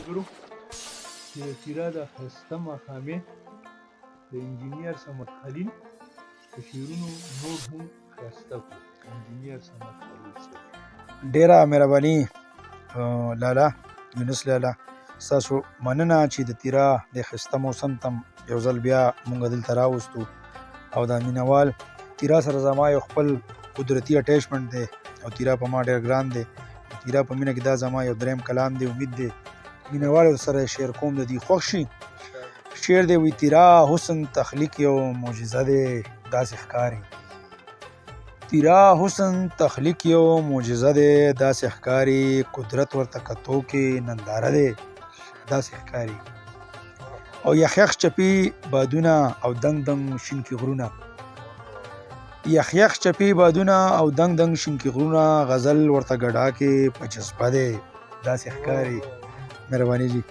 ملګرو چې د تیرا د ښایسته ماښامې د انجینیر صمد خلیل په شعرونو نور هم ښایسته کړو. انجینیر صمد خلیل صاحب ډیره مهرباني لالا یونس لالا، ستاسو مننه چې د تیرا د ښایسته موسم ته یو ځل بیا مونږ دلته راوستو او دا مینوال تیرا سره زما یو خپل قدرتي اټیچمنټ دی او تیرا په ما ډېر ګران دی. تیرا په مینه کې دا زما یو دریم کلام دی، امید دی مینوال ورسره شعر کوم د دې خوښ شي. شعر دی وی تیرا حسن تخلیق یو معجزه دی داسې ښکاري، تیرا حسن تخلیق یو معجزه دی داسې ښکاري، قدرت ورته کتو کې ننداره دی داسې ښکاري. او یخ یخ چپی بادونه او دنګ دنګ شینکي غرونه، یخ یخ چپی بادونه او دنګ دنګ شینکي غرونه، غزل ورته ګډا کې په جذبه دی داسې ښکاري. مهرباني جی.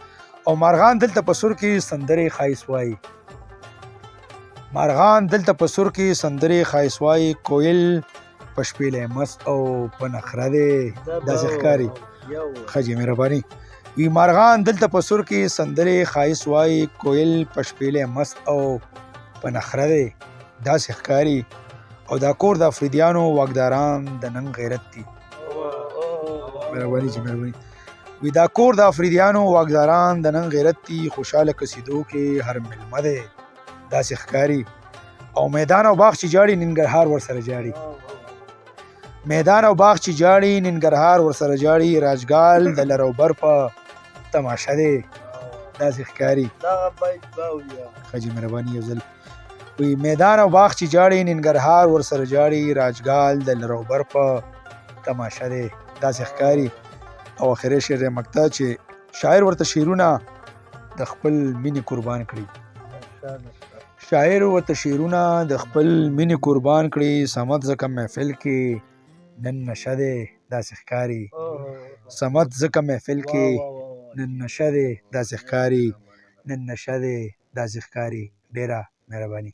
او مارغان دلته په سور کې سندرې ښایست وایي، مارغان دلته په سور کې سندرې ښایست وایي، کویل په شپېلی مست او په نخره دی داسې ښکاري. ښه جی مهرباني. وی مارغان دلته په سور کې سندرې ښایست وایي، کویل په شپېلی مست او په نخره دی داسې ښکاري. او دا کور د افریدیانو واکداران د نن غیرت دي. مهرباني جی مهرباني. وی دا کور د افریدیانو واکداران د نن غیرت دي، خوشحاله قصیدو کې هر ملمه دی داسې ښکاري. او میدان او باغ چې جاړي ننګرهار ورسره جاړي، میدان او باغ چې جاړي ننګرهار ورسره جاړي، راجګال د لروبر په تماشه دی داسې ښکاري. ښه جی مهرباني. یو ځل وی میدان او باغ چې جاړي ننګرهار ورسره جاړي، راجګال د لروبر په تماشه دی داسې ښکاري. او اخري شعر مقطع چې شاعر ورته شعرونه د خپل مینې قربان کړي، شاعر ورته شعرونه د خپل مینې قربان کړي، صمد ځکه محفل کې نن نشه دی داسې ښکاري، صمد ځکه محفل کې نن نشه دی داسې ښکاري، نن نشه دی داسې ښکاري. ډیره مهرباني.